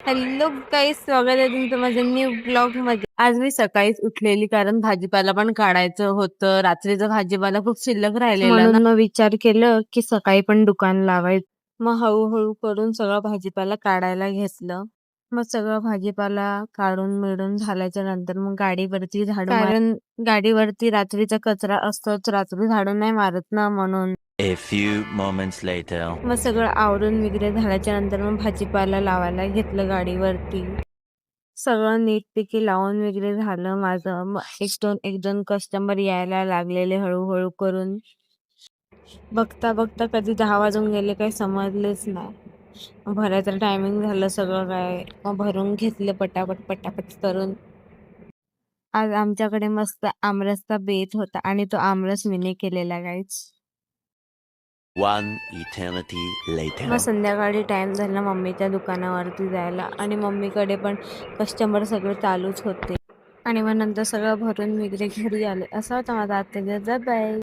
Hello गाईस, स्वागत आहे तुमचं माझ्या न्यू ब्लॉग मध्ये. आज मी सकाळीच उठलेली कारण भाजीपाला पण काढायचं होतं. रात्रीचा भाजीपाला खूप शिल्लक राहिलेला ना, म्हणून मग विचार केलं की सकाळी पण दुकान लावायचं. मग हळूहळू करून सगळा भाजीपाला काढायला घेतलं. मग सगळं भाजीपाला काढून मिळून झाल्याच्या नंतर मग गाडीवरती झाडू कारण गाडीवरती रात्रीचा कचरा असतोच, रात्री झाडू नाही मारत ना, म्हणून A few moments later. मग सगळं आवरून वगैरे झाल्याच्या नंतर मग भाजीपाला लावायला घेतलं गाडीवरती. सगळं नीटपैकी लावून वगैरे झालं माझं. मग एक दोन कस्टमर यायला लागलेले हळूहळू करून. बघता बघता कधी 10 वाजून गेले काही समजलेच नाही. मग भरायचं टायमिंग झालं सगळं काय. मग भरून घेतलं पटापट पटापट करून. आज आमच्याकडे मस्त आमरसचा बेत होता आणि तो आमरस मीने केलेला गाईच. One eternity later. मग संध्याकाळी टाइम झाला मम्मीच्या दुकानावरती जायला आणि मम्मीकडे पण कस्टमर सगळे चालूच होते. आणि मग नंतर सगळं भरून वगैरे घरी आले. असा होता माझा आजचा दिवस. बाय.